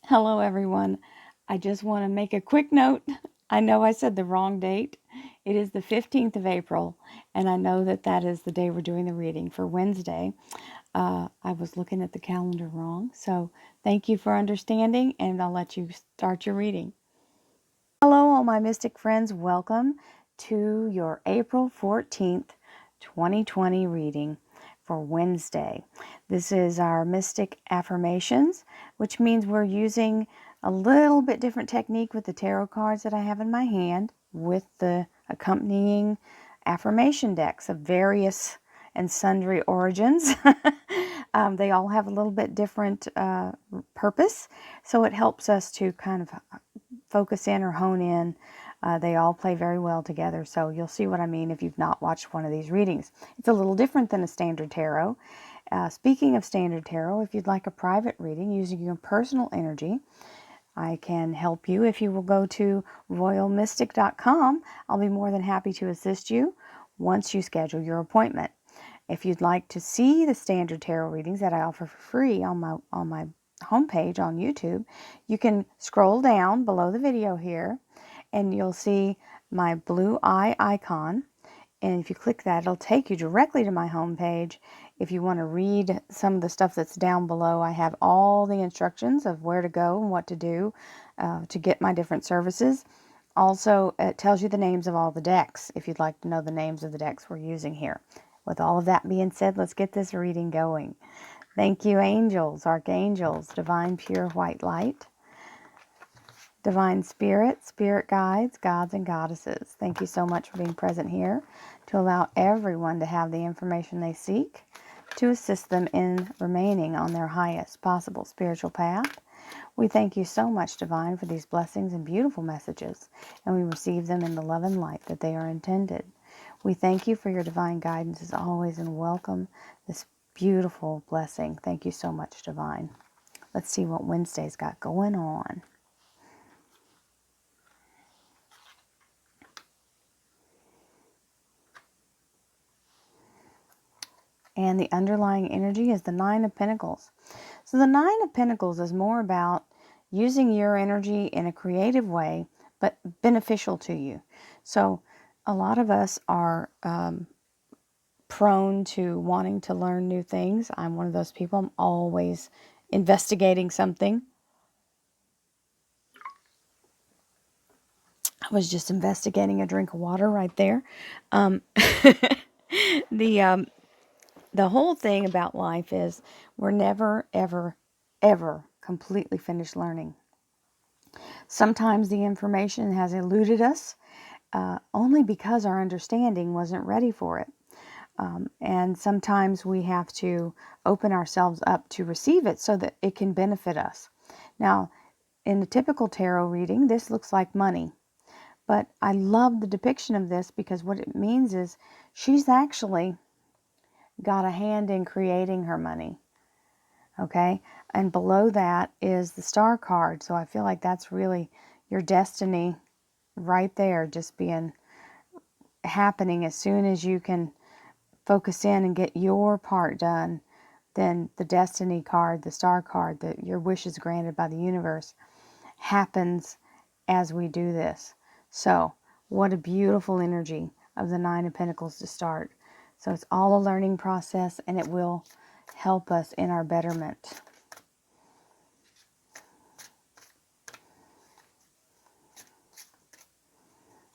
Hello, everyone. I just want to make a quick note. I know I said the wrong date. It is the 15th of April, and I know that that is the day we're doing the reading for Wednesday. I was looking at the calendar wrong, so thank you for understanding, and I'll let you start your reading. Hello, all my mystic friends. Welcome to your April 14th, 2020 reading for Wednesday. This is our Mystic Affirmations, which means we're using a little bit different technique with the tarot cards that I have in my hand with the accompanying affirmation decks of various and sundry origins. They all have a little bit different purpose, so it helps us to kind of focus in or hone in. They all play very well together, so you'll see what I mean if you've not watched one of these readings. It's a little different than a standard tarot. Speaking of standard tarot, if you'd like a private reading using your personal energy, I can help you. If you will go to royalmystic.com, I'll be more than happy to assist you once you schedule your appointment. If you'd like to see the standard tarot readings that I offer for free on my homepage on YouTube, you can scroll down below the video here and you'll see my blue eye icon. And if you click that, it'll take you directly to my homepage. If you want to read some of the stuff that's down below, I have all the instructions of where to go and what to do to get my different services. Also, it tells you the names of all the decks if you'd like to know the names of the decks we're using here. With all of that being said, let's get this reading going. Thank you, angels, archangels, divine pure white light, divine spirit, spirit guides, gods and goddesses. Thank you so much for being present here to allow everyone to have the information they seek to assist them in remaining on their highest possible spiritual path. We thank you so much, Divine, for these blessings and beautiful messages, and we receive them in the love and light that they are intended. We thank you for your divine guidance as always and welcome this beautiful blessing. Thank you so much, Divine. Let's see what Wednesday's got going on. And the underlying energy is the Nine of Pentacles. So the Nine of Pentacles is more about using your energy in a creative way, but beneficial to you. So a lot of us are prone to wanting to learn new things. I'm one of those people. I'm always investigating something. I was just investigating a drink of water right there. The whole thing about life is we're never, ever, ever completely finished learning. Sometimes the information has eluded us only because our understanding wasn't ready for it. And sometimes we have to open ourselves up to receive it so that it can benefit us. Now, in a typical tarot reading, this looks like money. But I love the depiction of this because what it means is she's actually got a hand in creating her money. Okay? And below that is the star card. So I feel like that's really your destiny right there, just being happening as soon as you can focus in and get your part done. Then the destiny card, the star card, that your wish is granted by the universe, happens as we do this. So what a beautiful energy of the Nine of Pentacles to start. So it's all a learning process, and it will help us in our betterment.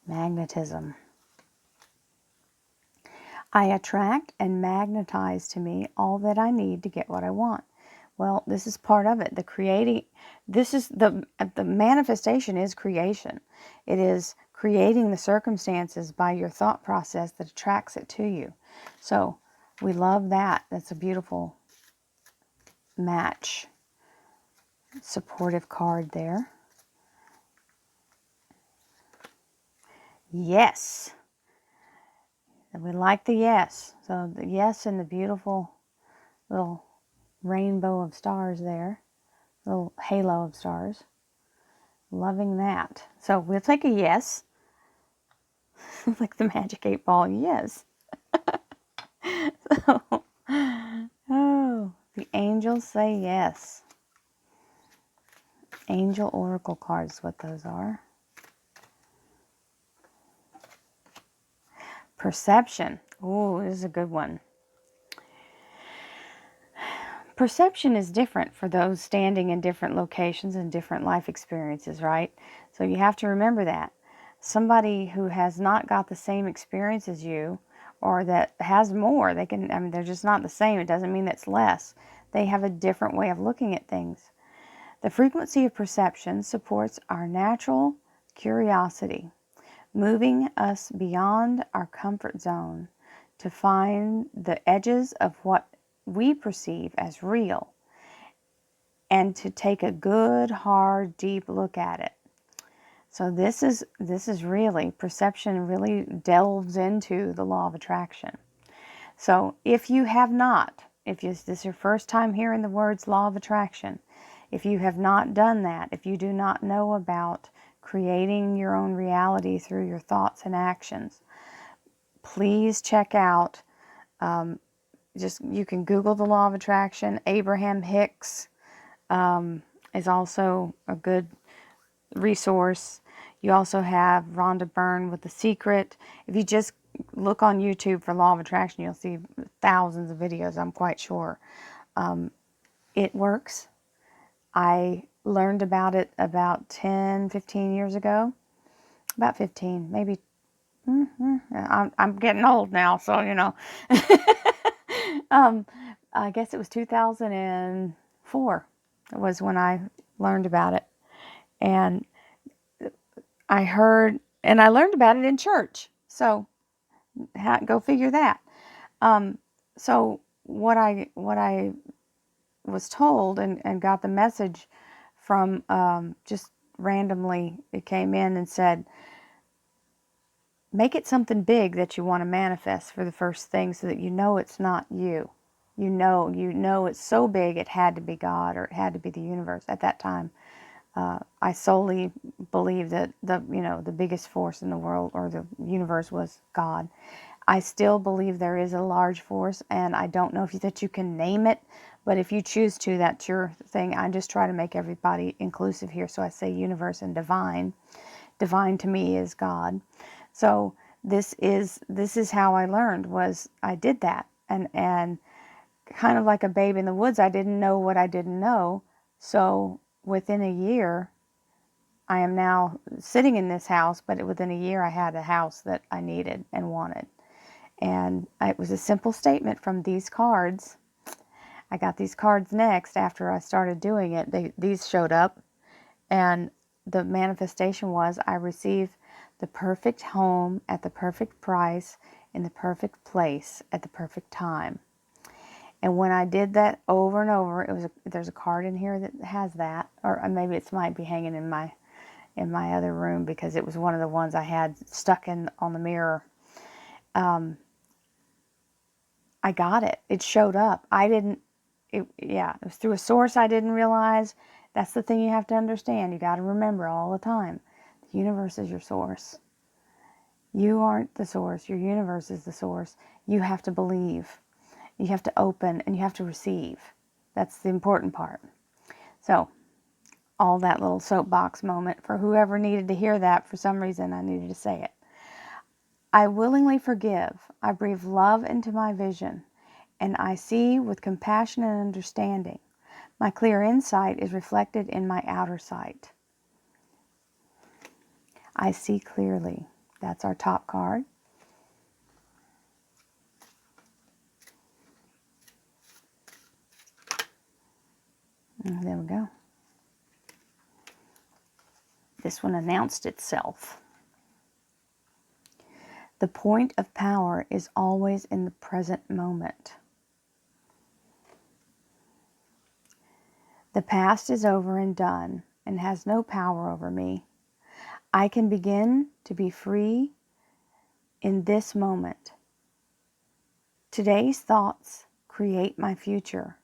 Magnetism. I attract and magnetize to me all that I need to get what I want. Well, this is part of it. This is the manifestation is creation. It is creating the circumstances by your thought process that attracts it to you. So we love that. That's a beautiful match. Supportive card there. Yes. And we like the yes. So the yes and the beautiful little rainbow of stars there. Little halo of stars. Loving that. So we'll take a yes. Like the magic 8 ball, yes. So, oh, the angels say yes. Angel Oracle cards, what those are. Perception. Ooh, this is a good one. Perception is different for those standing in different locations and different life experiences, right? So you have to remember that. Somebody who has not got the same experience as you, or that has more, they can, I mean, they're just not the same. It doesn't mean it's less. They have a different way of looking at things. The frequency of perception supports our natural curiosity, moving us beyond our comfort zone to find the edges of what we perceive as real and to take a good, hard, deep look at it. So this is really, perception really delves into the law of attraction. So if you have not, if this is your first time hearing the words law of attraction, if you have not done that, if you do not know about creating your own reality through your thoughts and actions, please check out, you can Google the law of attraction. Abraham Hicks is also a good resource. You also have Rhonda Byrne with The Secret. If you just look on YouTube for law of attraction, you'll see thousands of videos, I'm quite sure. It works. I learned about it about 10, 15 years ago. About 15, maybe. I'm getting old now, so, you know. I guess it was 2004 was when I learned about it. And I learned about it in church. So go figure that. So what I was told and got the message from, just randomly, it came in and said, make it something big that you want to manifest for the first thing, so that you know it's not you. You know it's so big it had to be God, or it had to be the universe. At that time, I solely believed that the biggest force in the world or the universe was God. I still believe there is a large force, and I don't know that you can name it, but if you choose to, that's your thing. I just try to make everybody inclusive here, so I say universe and divine. Divine to me is God. So this is how I learned, was I did that, and kind of like a babe in the woods, I didn't know what I didn't know. So within a year, I am now sitting in this house, but within a year I had a house that I needed and wanted. And it was a simple statement from these cards. I got these cards next after I started doing it. These showed up, and the manifestation was, I received the perfect home at the perfect price in the perfect place at the perfect time. And when I did that over and over, there's a card in here that has that, or maybe it might be hanging in my other room, because it was one of the ones I had stuck on the mirror. I got it. It showed up. It was through a source I didn't realize. That's the thing you have to understand. You got to remember all the time. The universe is your source. You aren't the source. Your universe is the source. You have to believe. You have to open, and you have to receive. That's the important part. So, all that little soapbox moment, for whoever needed to hear that, for some reason I needed to say it. I willingly forgive. I breathe love into my vision, and I see with compassion and understanding. My clear insight is reflected in my outer sight. I see clearly. That's our top card. And there we go. This one announced itself. The point of power is always in the present moment. The past is over and done and has no power over me. I can begin to be free in this moment. Today's thoughts create my future.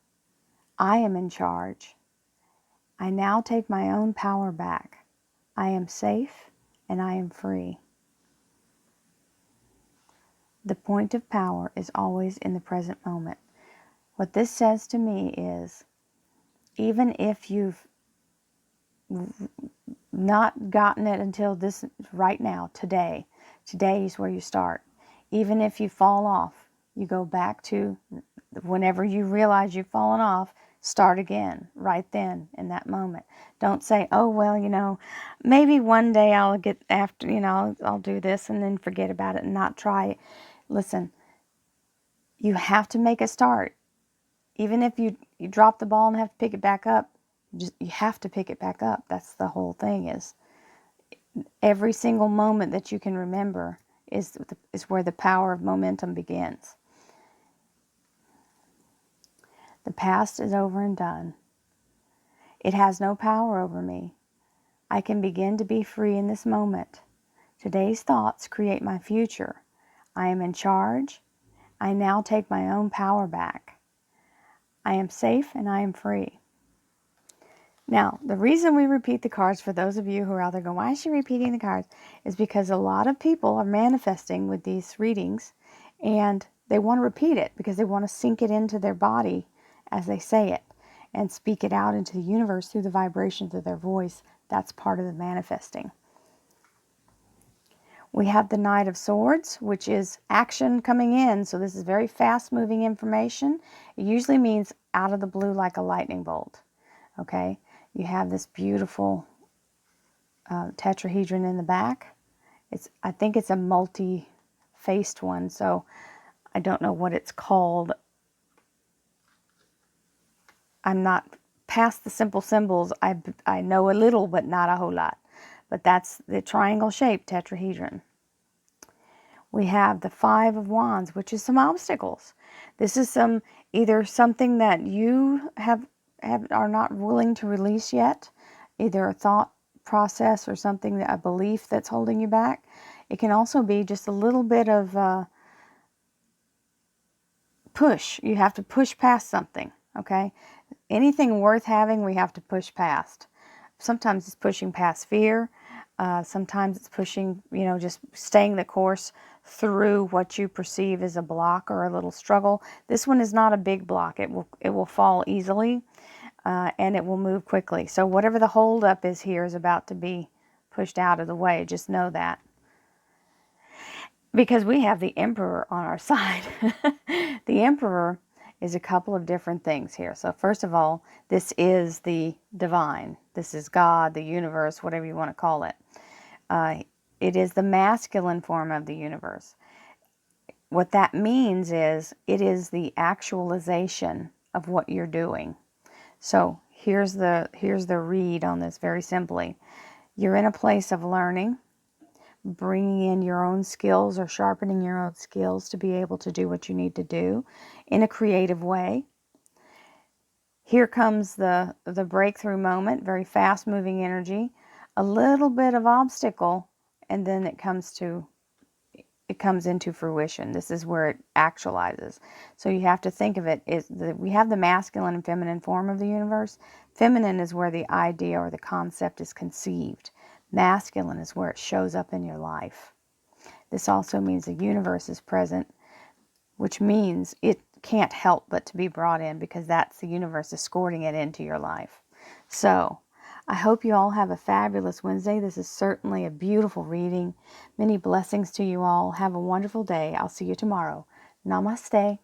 I am in charge. I now take my own power back. I am safe and I am free. The point of power is always in the present moment. What this says to me is, even if you've not gotten it until this right now, today. Today is where you start. Even if you fall off, you go back to whenever you realize you've fallen off, start again right then in that moment. Don't say, oh, well, maybe one day I'll get after, I'll do this and then forget about it and not try it. Listen, you have to make a start. Even if you drop the ball and have to pick it back up, you have to pick it back up. That's the whole thing. Is every single moment that you can remember is where the power of momentum begins. The past is over and done. It has no power over me. I can begin to be free in this moment. Today's thoughts create my future. I am in charge. I now take my own power back. I am safe and I am free. Now, the reason we repeat the cards, for those of you who are out there going, why is she repeating the cards? Is because a lot of people are manifesting with these readings and they want to repeat it because they want to sink it into their body as they say it and speak it out into the universe through the vibrations of their voice. That's part of the manifesting. We have the Knight of Swords, which is action coming in. So this is very fast-moving information. It usually means out of the blue like a lightning bolt. Okay? You have this beautiful tetrahedron in the back. I think it's a multi-faced one, so I don't know what it's called. I'm not past the simple symbols. I know a little, but not a whole lot. But that's the triangle-shaped tetrahedron. We have the Five of Wands, which is some obstacles. This is either something that you are not willing to release yet, either a thought process or something, a belief that's holding you back. It can also be just a little bit of push. You have to push past something, okay? Anything worth having, we have to push past. Sometimes it's pushing past fear. Sometimes it's pushing, just staying the course through what you perceive as a block or a little struggle. This one is not a big block. It will fall easily and it will move quickly. So whatever the holdup is here is about to be pushed out of the way. Just know that. Because we have the Emperor on our side. The Emperor is a couple of different things here. So first of all, this is the divine. This is God, the universe, whatever you want to call it. It is the masculine form of the universe. What that means is it is the actualization of what you're doing. So here's the read on this very simply. You're in a place of learning, bringing in your own skills or sharpening your own skills to be able to do what you need to do in a creative way. Here comes the breakthrough moment, very fast moving energy, a little bit of obstacle, and then it comes into fruition. This is where it actualizes. So you have to think of it we have the masculine and feminine form of the universe. Feminine is where the idea or the concept is conceived. Masculine is where it shows up in your life. This also means the universe is present, which means it can't help but to be brought in because that's the universe escorting it into your life. So I hope you all have a fabulous Wednesday. This is certainly a beautiful reading. Many blessings to you all. Have a wonderful day. I'll see you tomorrow. Namaste.